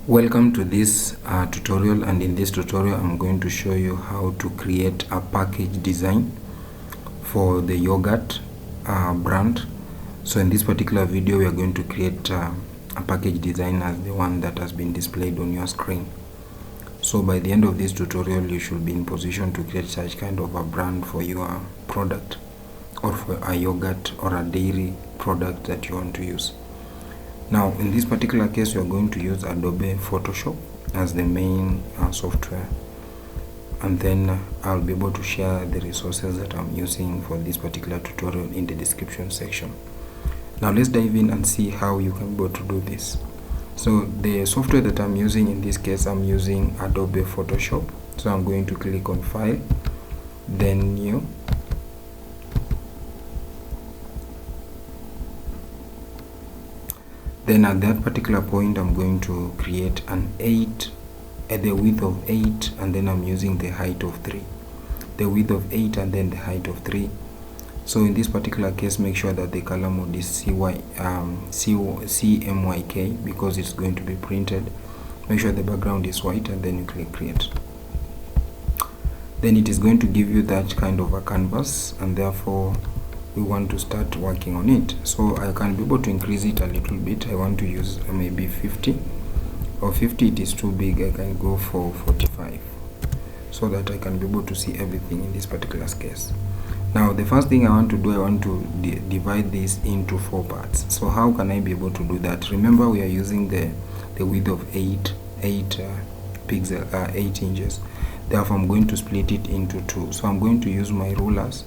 Welcome to this tutorial, and in this tutorial I'm going to show you how to create a package design for the yogurt brand. So in this particular video we are going to create a package design as the one that has been displayed on your screen. So by the end of this tutorial you should be in position to create such kind of a brand for your product, or for a yogurt or a dairy product that you want to use. Now in this particular case we are going to use Adobe Photoshop as the main software, and then I'll be able to share the resources that I'm using for this particular tutorial in the description section. Now let's dive in and see how you can be able to do this. So the software that I'm using, in this case I'm using Adobe Photoshop. So I'm going to click on File, then New. Then at that particular point I'm going to create an 8 at the width of 8, and then I'm using the height of 3. The width of 8 and then the height of 3. So in this particular case, make sure that the color mode is CMYK because it's going to be printed. Make sure the background is white, and then you click create. Then it is going to give you that kind of a canvas, and therefore we want to start working on it. So I can be able to increase it a little bit. I want to use maybe 50, or 50 it is too big. I can go for 45 so that I can be able to see everything in this particular case. Now the first thing I want to do, I want to divide this into 4 parts. So how can I be able to do that? Remember, we are using the width of 8 inches. Therefore I'm going to split it into 2. So I'm going to use my rulers.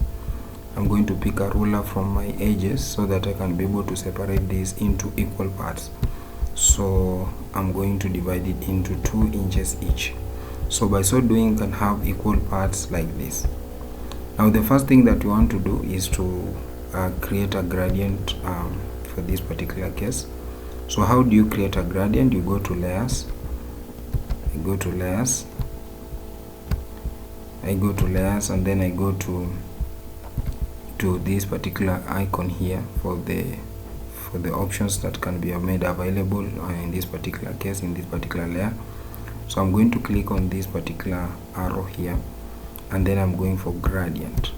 I'm going to pick a ruler from my edges so that I can be able to separate this into equal parts. So I'm going to divide it into 2 inches each. So by so doing, you can have equal parts like this. Now the first thing that you want to do is to create a gradient for this particular case. So how do you create a gradient? You go to layers, I go to layers, and then I go to this particular icon here for the options that can be made available in this particular case, in this particular layer. So I'm going to click on this particular arrow here, and then I'm going for gradient.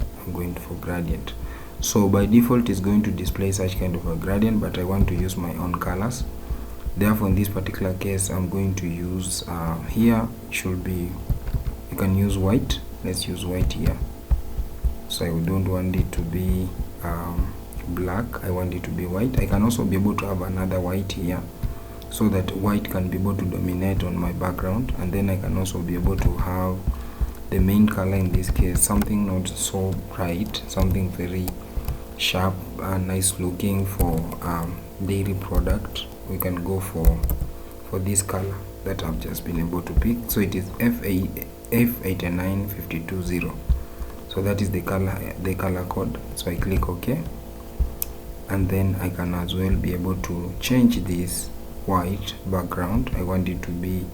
So by default it's going to display such kind of a gradient, but I want to use my own colors. Therefore in this particular case I'm going to use here should be, you can use white. Let's use white here. So I don't want it to be black, I want it to be white. I can also be able to have another white here, so that white can be able to dominate on my background, and then I can also be able to have the main color, in this case something not so bright, something very sharp and nice looking. For dairy product we can go for this color that I've just been able to pick. So it is F89520. so that is the color code. So I click OK, and then I can as well be able to change this white background. I want it to be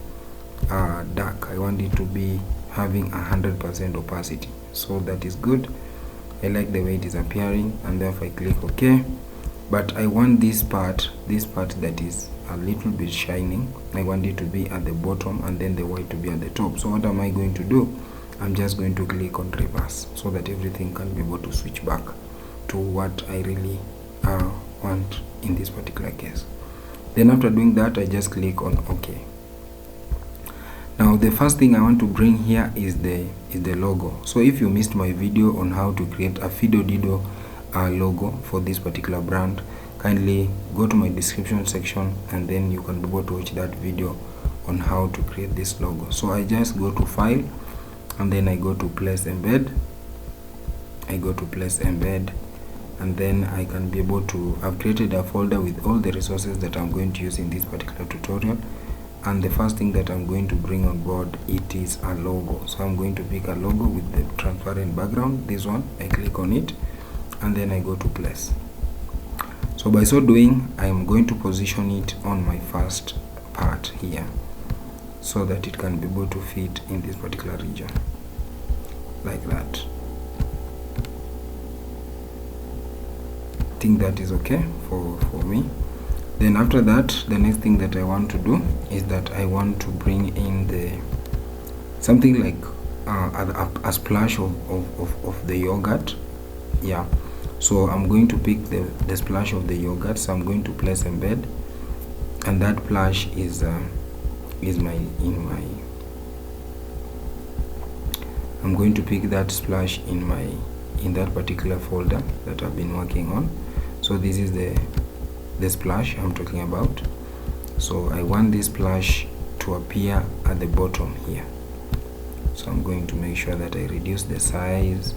dark. I want it to be having 100% opacity. So that is good. I like the way it is appearing, and therefore I click OK. But I want this part that is a little bit shining, I want it to be at the bottom and then the white to be at the top. So what am I going to do? I'm just going to click on reverse so that everything can be able to switch back to what I really want in this particular case. Then after doing that, I just click on OK. Now the first thing I want to bring here is the logo. So if you missed my video on how to create a Fido Dido logo for this particular brand, kindly go to my description section, and then you can be able to watch that video on how to create this logo. So I just go to File, and then I go to Place Embed. And then I can be able to, I've created a folder with all the resources that I'm going to use in this particular tutorial. And the first thing that I'm going to bring on board, it is a logo. So I'm going to pick a logo with the transparent background, this one. I click on it, and then I go to Place. So by so doing, I'm going to position it on my first part here, so that it can be able to fit in this particular region, like that. I think that is okay for me. Then after that, the next thing that I want to do is that I want to bring in the something like a splash of the yogurt. Yeah, so I'm going to pick the splash of the yogurt, so I'm going to place embed, and that splash is I'm going to pick that splash in that particular folder that I've been working on. So this is the splash I'm talking about. So I want this splash to appear at the bottom here. So I'm going to make sure that I reduce the size,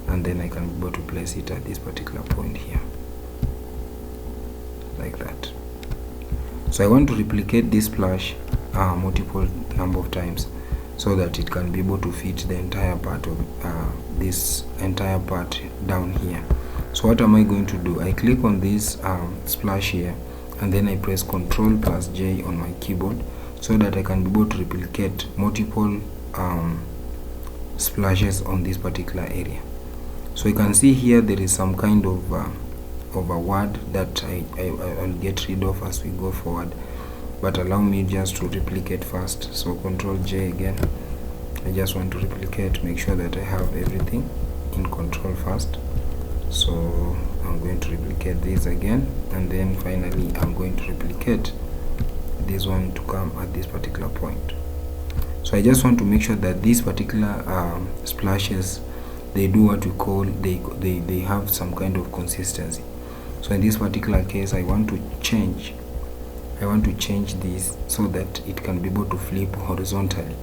and then I can be able to place it at this particular point here, like that. So I want to replicate this splash multiple number of times, so that it can be able to fit the entire part of this entire part down here. So what am I going to do? I click on this splash here, and then I press Ctrl+J on my keyboard, so that I can be able to replicate multiple splashes on this particular area. So you can see here there is some kind of a word that I'll get rid of as we go forward, but allow me just to replicate first. So Ctrl+J again. I just want to replicate, make sure that I have everything in control first. So I'm going to replicate this again, and then finally I'm going to replicate this one to come at this particular point. So I just want to make sure that these particular splashes, they do what we call, they have some kind of consistency. So in this particular case, I want to change this so that it can be able to flip horizontally.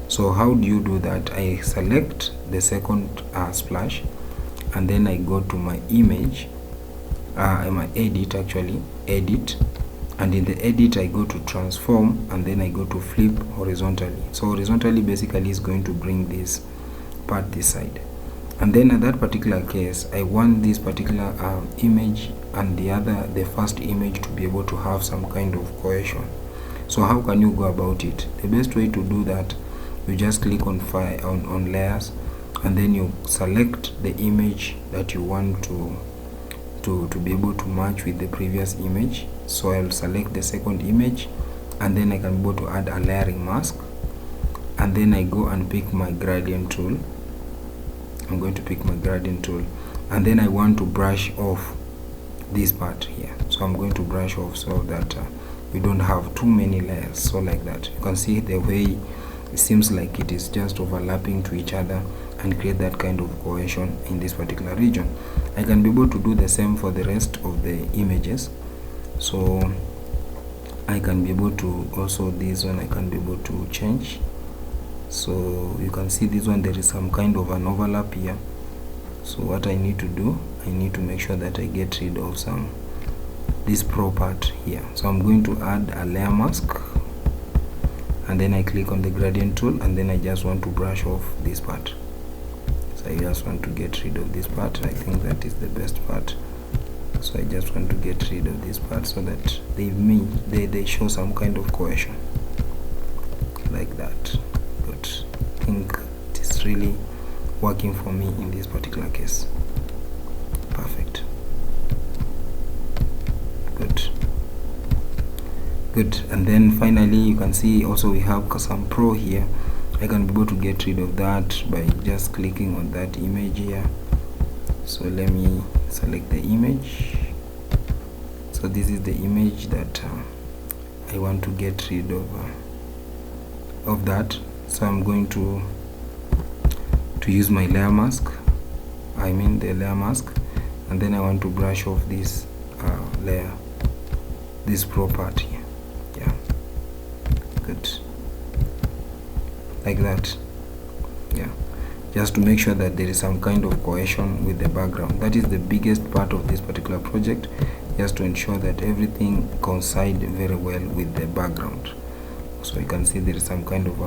So how do you do that? I select the second splash, and then I go to my image, my edit, and in the edit I go to transform, and then I go to flip horizontally. So horizontally basically is going to bring this part this side. And then in that particular case, I want this particular image and the first image to be able to have some kind of cohesion. So how can you go about it? The best way to do that, you just click on file on layers, and then you select the image that you want to be able to match with the previous image. So I'll select the second image, and then I can go to add a layering mask, and then I go and pick my gradient tool. I'm going to pick my gradient tool, and then I want to brush off this part here. So I'm going to brush off so that we don't have too many layers. So like that, you can see the way it seems like it is just overlapping to each other and create that kind of cohesion in this particular region. I can be able to do the same for the rest of the images. So I can be able to also, this one I can be able to change. So you can see this one, there is some kind of an overlap here. So what I need to do, I need to make sure that I get rid of this pro part here. So I'm going to add a layer mask, and then I click on the gradient tool, and then I just want to brush off this part. So I just want to get rid of this part. I think that is the best part. So I just want to get rid of this part so that they show some kind of cohesion, like that. But I think it is really working for me in this particular case. Perfect. Good. And then finally, you can see also we have some pro here. I can be able to get rid of that by just clicking on that image here. So let me select the image. So this is the image that I want to get rid of that. So I'm going to use my layer mask, the layer mask, and then I want to brush off this layer, this pro part here. Yeah, good, like that. Yeah, just to make sure that there is some kind of cohesion with the background. That is the biggest part of this particular project, just to ensure that everything coincides very well with the background. So you can see there is some kind of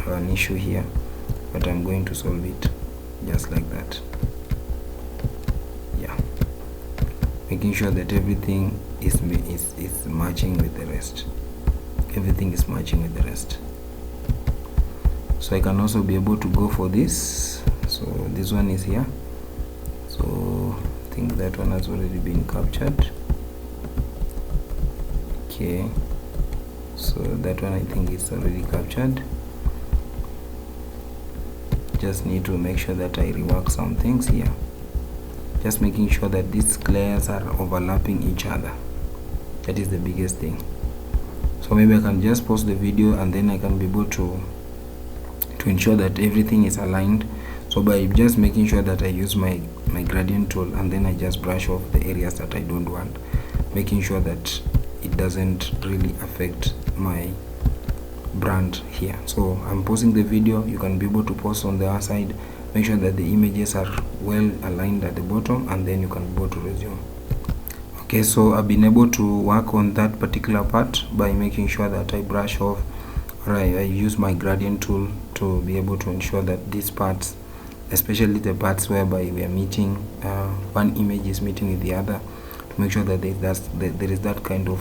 an issue here, but I'm going to solve it just like that. Yeah, making sure that everything is matching with the rest. Everything is matching with the rest. So I can also be able to go for this. So this one is here. So I think that one has already been captured. Okay, so that one I think it's already captured. Just need to make sure that I rework some things here, just making sure that these layers are overlapping each other. That is the biggest thing. So maybe I can just pause the video and then I can be able to ensure that everything is aligned. So by just making sure that I use my gradient tool, and then I just brush off the areas that I don't want, making sure that it doesn't really affect my brand here. So I'm pausing the video. You can be able to pause on the other side, make sure that the images are well aligned at the bottom, and then you can be able to resume. Okay, so I've been able to work on that particular part by making sure that I brush off, or I use my gradient tool to be able to ensure that these parts, especially the parts whereby we are meeting, one image is meeting with the other, to make sure that there is that kind of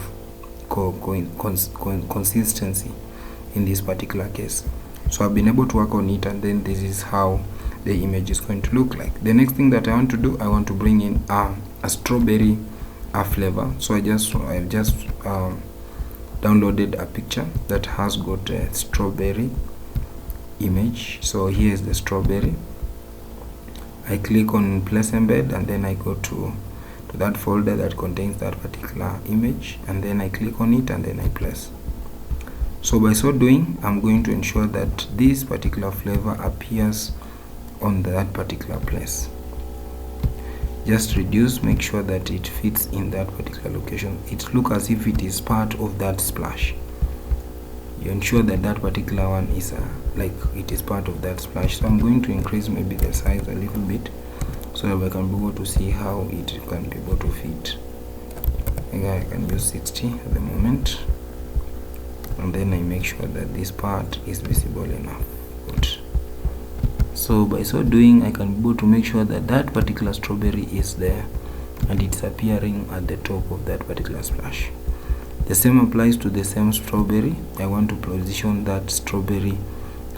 consistency in this particular case. So I've been able to work on it, and then this is how the image is going to look like. The next thing that I want to do, I want to bring in a strawberry flavor. So I've just downloaded a picture that has got a strawberry image. So here is the strawberry. I click on place embed, and then I go to that folder that contains that particular image, and then I click on it, and then I place. So by so doing, I'm going to ensure that this particular flavor appears on that particular place. Just reduce, make sure that it fits in that particular location. It looks as if it is part of that splash. You ensure that that particular one is like it is part of that splash. So I'm going to increase maybe the size a little bit, so that I can be able to see how it can be able to fit. I can use 60 at the moment, and then I make sure that this part is visible enough. Good. So by so doing, I can be able to make sure that that particular strawberry is there, and it's appearing at the top of that particular splash. The same applies to the same strawberry. I want to position that strawberry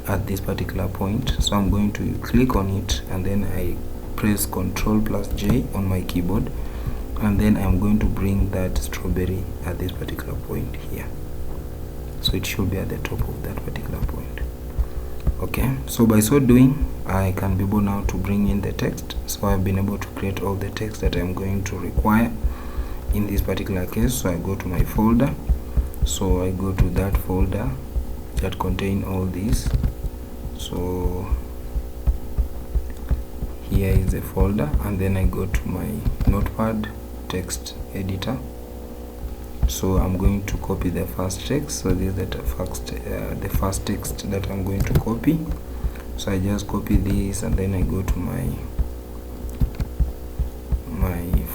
at this particular point, so I'm going to click on it, and then I press Ctrl+J on my keyboard, and then I'm going to bring that strawberry at this particular point here. So it should be at the top of that particular point. Okay, so by so doing, I can be able now to bring in the text. So I've been able to create all the text that I'm going to require in this particular case. So I go to my folder, so I go to that folder that contain all these. So here is the folder, and then I go to my notepad text editor. So I'm going to copy the first text. So this is the first text that I'm going to copy. So I just copy this, and then I go to my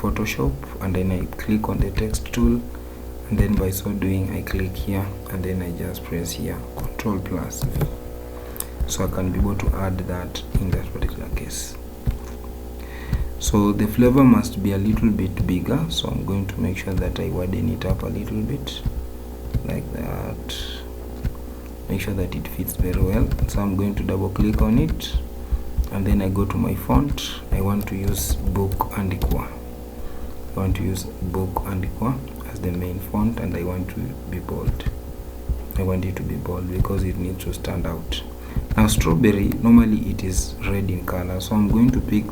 Photoshop, and then I click on the text tool, and then by so doing I click here, and then I just press here Ctrl+, so I can be able to add that in that particular case. So the flavor must be a little bit bigger, so I'm going to make sure that I widen it up a little bit like that, make sure that it fits very well. So I'm going to double click on it, and then I go to my font. I want to use Book and Equa. I want to use Book and Equa as the main font, and I want to be bold. I want it to be bold because it needs to stand out. Now strawberry, normally it is red in color, so I'm going to pick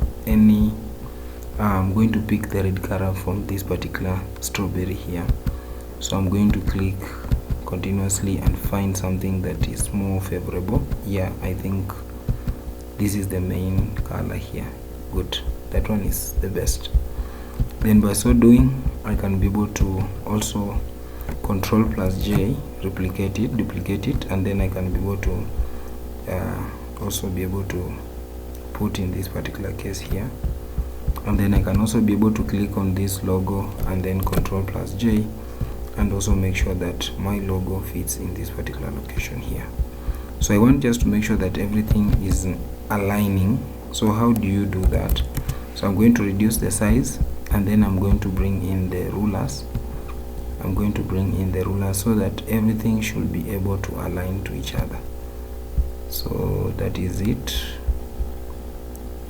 the red color from this particular strawberry here. So I'm going to click continuously and find something that is more favorable. Yeah, I think this is the main color here. Good, that one is the best. Then by so doing, I can be able to also Ctrl+J, duplicate it, and then I can be able to also be able to put in this particular case here. And then I can also be able to click on this logo, and then Ctrl+J, and also make sure that my logo fits in this particular location here. So I want just to make sure that everything is aligning. So how do you do that? So I'm going to reduce the size, and then I'm going to bring in the rulers. I'm going to bring in the rulers so that everything should be able to align to each other. So that is it.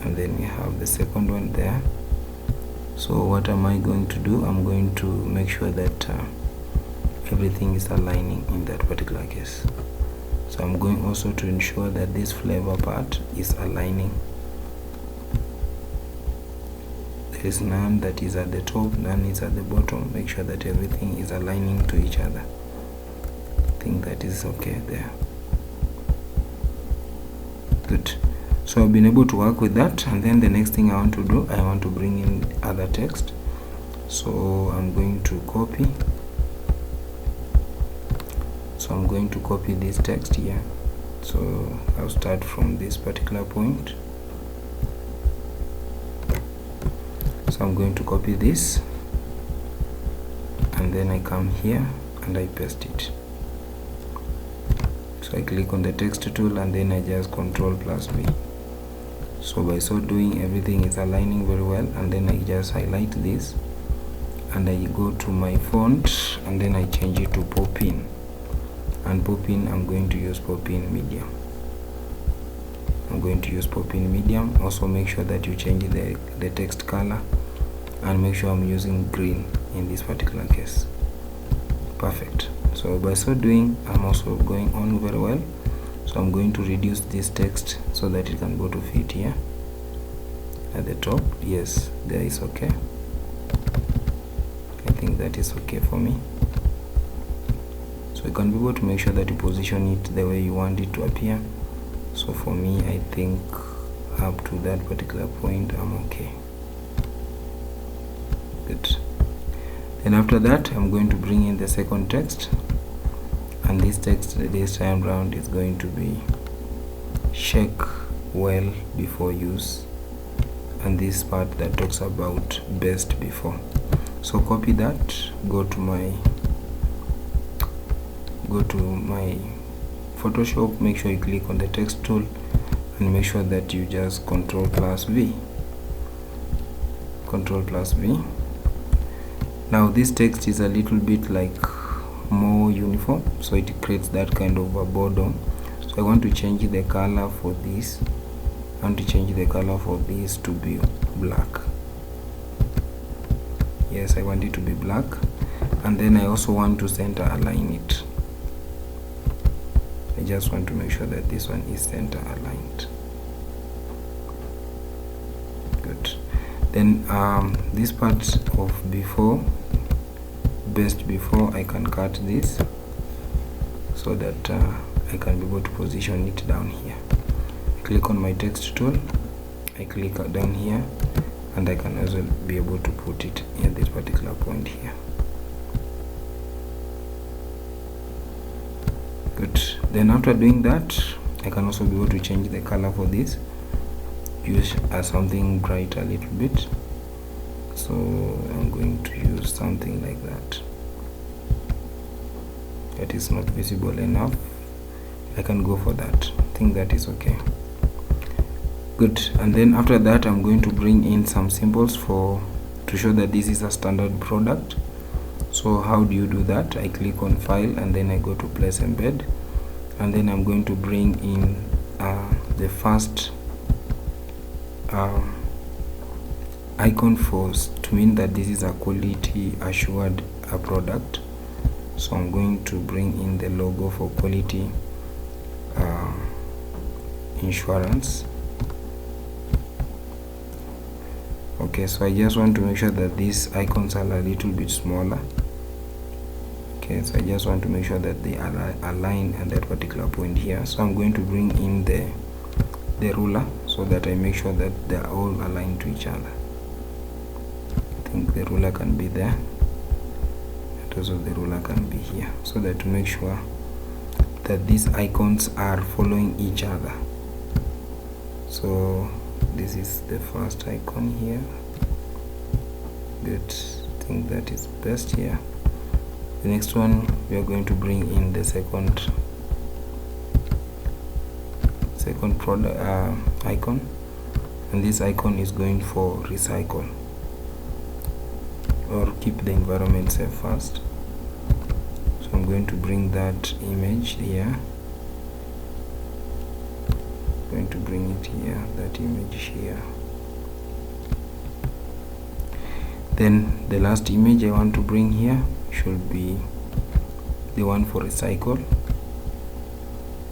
And then we have the second one there. So what am I going to do? I'm going to make sure that everything is aligning in that particular case. So I'm going also to ensure that this flavor part is aligning. There is none that is at the top, none is at the bottom. Make sure that everything is aligning to each other. I think that is okay there. Good. So I've been able to work with that, and then the next thing I want to do, I want to bring in other text. So I'm going to copy. So I'm going to copy this text here. So I'll start from this particular point. So I'm going to copy this, and then I come here and I paste it. So I click on the text tool, and then I just Ctrl+V. So by so doing, everything is aligning very well, and then I just highlight this and I go to my font, and then I change it to Pop-in. And Pop-in, I'm going to use Pop-in medium. I'm going to use Pop-in medium. Also make sure that you change the text color, and make sure I'm using green in this particular case. Perfect. So by so doing, I'm also going on very well. So I'm going to reduce this text so that it can go to fit here at the top. Yes, there is okay. I think that is okay for me. So you can be able to make sure that you position it the way you want it to appear. So for me, I think up to that particular point, I'm okay. Good. Then after that, I'm going to bring in the second text, and this text this time round is going to be shake well before use, and this part that talks about best before. So copy that, go to my Photoshop, make sure you click on the text tool, and make sure that you just Ctrl+V. Ctrl+V. Now this text is a little bit like more uniform, so it creates that kind of a border. So I want to change the color for this. I want to change the color for this to be black. Yes, I want it to be black, and then I also want to center align it. I just want to make sure that this one is center aligned. Good. Then this part of before, best before, I can cut this so that I can be able to position it down here. Click on my text tool, I click down here, and I can also be able to put it at this particular point here. Good. Then after doing that, I can also be able to change the color for this, use something bright a little bit. So I'm going to use something like that. That is not visible enough. I can go for that. I think that is okay. Good. And then after that, I'm going to bring in some symbols to show that this is a standard product. So how do you do that? I click on File, and then I go to Place Embed, and then I'm going to bring in the first icon to mean that this is a quality assured product. So I'm going to bring in the logo for quality insurance. Okay, so I just want to make sure that these icons are a little bit smaller. Okay, so I just want to make sure that they are aligned at that particular point here. So I'm going to bring in the ruler so that I make sure that they are all aligned to each other. I think the ruler can be there, and also the ruler can be here, so that to make sure that these icons are following each other. So this is the first icon here. Good. I think that is best here. The next one, we are going to bring in the second product icon, and this icon is going for recycle or keep the environment safe first. So I'm going to bring that image here. I'm going to bring it here, that image here. Then the last image I want to bring here should be the one for recycle.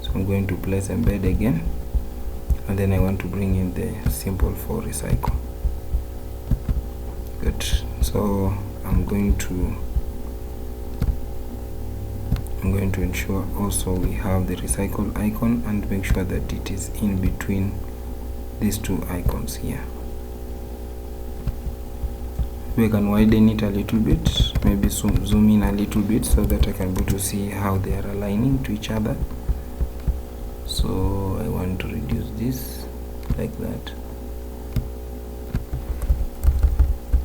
So I'm going to place embed again, and then I want to bring in the symbol for recycle. Good. So I'm going to ensure also we have the recycle icon and make sure that it is in between these two icons here. We can widen it a little bit, maybe zoom in a little bit so that I can be able to see how they are aligning to each other. So I want to reduce this like that.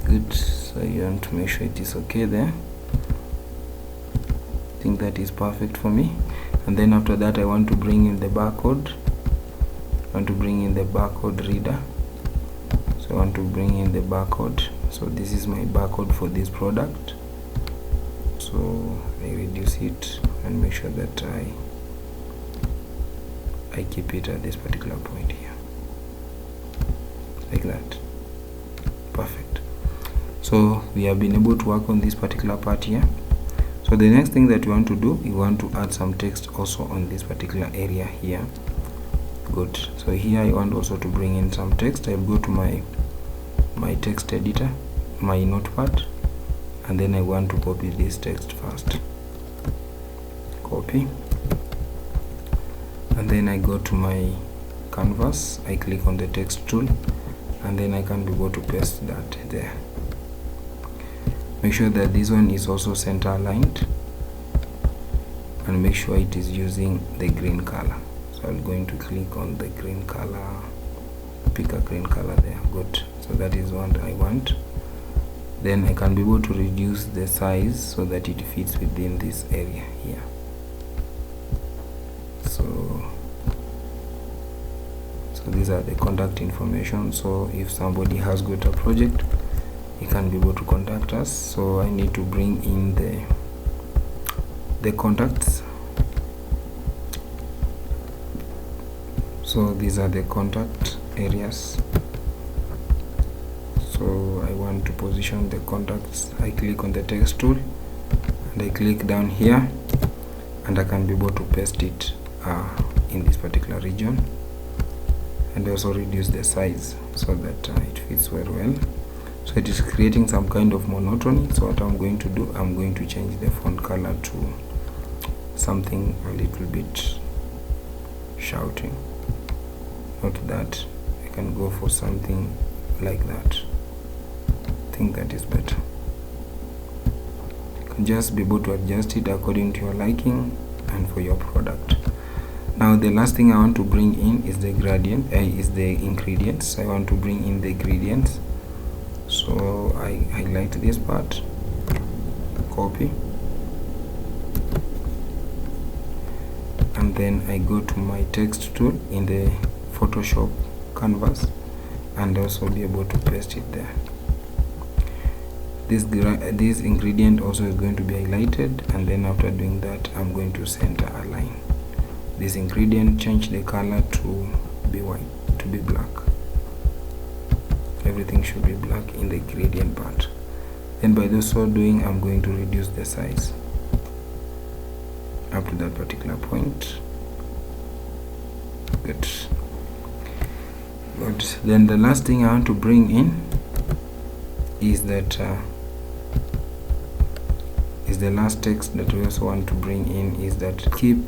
Good. So you want to make sure it is okay there. I think that is perfect for me. And then after that I want to bring in the barcode. I want to bring in the barcode reader. So I want to bring in the barcode. So this is my barcode for this product. So I reduce it and make sure that I keep it at this particular point here, like that. Perfect. So we have been able to work on this particular part here. So the next thing that you want to do, you want to add some text also on this particular area here. Good. So here I want also to bring in some text. I'll go to my text editor, my notepad, and then I want to copy this text first. Copy. And then I go to my canvas, I click on the text tool, and then I can be able to paste that there. Make sure that this one is also center aligned, and make sure it is using the green color. So I'm going to click on the green color, pick a green color there. Good. So that is what I want. Then I can be able to reduce the size so that it fits within this area here. So these are the contact information. So if somebody has got a project, he can be able to contact us. So I need to bring in the contacts. So these are the contact areas. So I want to position the contacts. I click on the text tool and I click down here, and I can be able to paste it in this particular region, and also reduce the size so that it fits very well. So it is creating some kind of monotony. So what I'm going to do, I'm going to change the font color to something a little bit shouting. Not that, I can go for something like that. I think that is better. You can just be able to adjust it according to your liking and for your product. Now the last thing I want to bring in is the gradient, is the ingredients. I want to bring in the ingredients. So I highlight this part, copy, and then I go to my text tool in the Photoshop canvas and also be able to paste it there. This ingredient also is going to be highlighted, and then after doing that I'm going to center align this ingredient, change the color to be white, to be black. Everything should be black in the gradient part. Then by so doing, I'm going to reduce the size up to that particular point. Good. Then the last thing I want to bring in is that is the last text that we also want to bring in, is that keep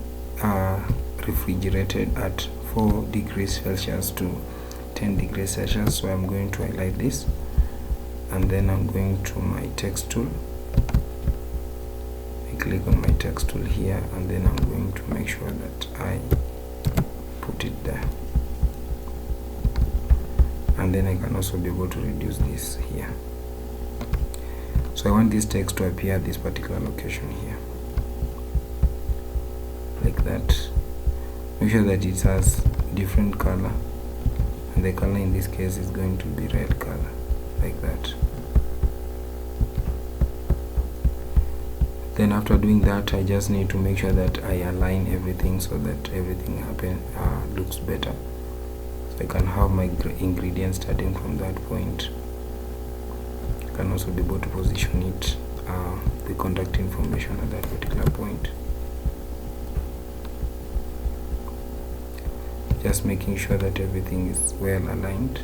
refrigerated at 4 degrees Celsius to 10 degrees Celsius. So I'm going to highlight this, and then I'm going to my text tool. I click on my text tool here, and then I'm going to make sure that I put it there, and then I can also be able to reduce this here. So I want this text to appear at this particular location here, like that. Make sure that it has different color, and the color in this case is going to be red color, like that. Then after doing that, I just need to make sure that I align everything so that everything looks better. So I can have my ingredients starting from that point. I can also be able to position it, the contact information at that particular point. just making sure that everything is well aligned.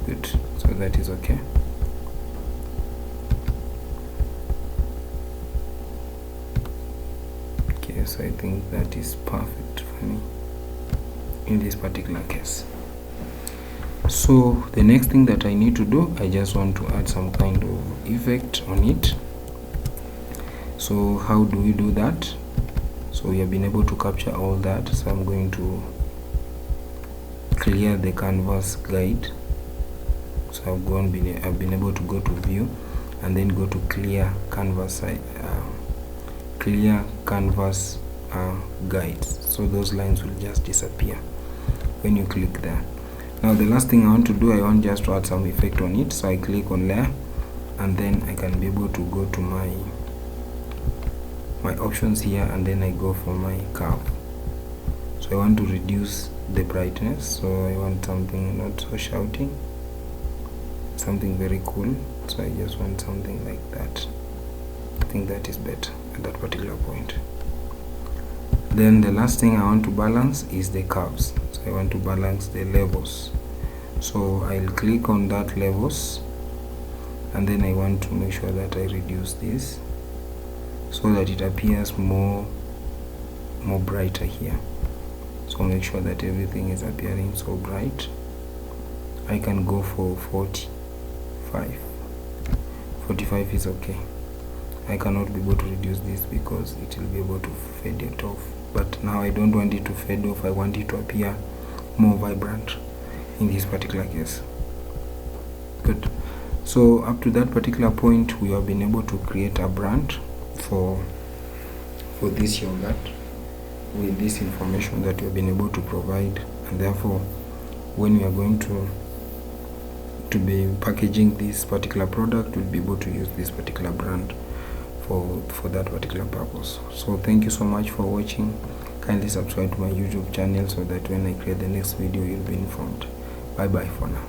Good, so that is okay. Okay, so I think that is perfect for me in this particular case. So the next thing that I need to do, I just want to add some kind of effect on it. So how do we do that? So we have been able to capture all that, so I'm going to clear the canvas guide. So I've been able to go to view and then go to clear canvas guides. So those lines will just disappear when you click there. Now the last thing I want to do, I want just to add some effect on it. So I click on layer and then I can be able to go to my options here, and then I go for my curve. So I want to reduce the brightness, so I want something not so shouting, something very cool. So I just want something like that. I think that is better at that particular point. Then the last thing I want to balance is the curves. So I want to balance the levels. So I'll click on that levels, and then I want to make sure that I reduce this so that it appears more brighter here. So make sure that everything is appearing so bright. I can go for 45. 45 is okay. I cannot be able to reduce this because it will be able to fade it off. But now I don't want it to fade off, I want it to appear more vibrant in this particular case. Good. So up to that particular point, we have been able to create a brand for this yogurt with this information that we have been able to provide, and therefore when we are going to be packaging this particular product, we'll be able to use this particular brand for that particular purpose. So thank you so much for watching. Kindly subscribe to my YouTube channel so that when I create the next video, you'll be informed. Bye bye for now.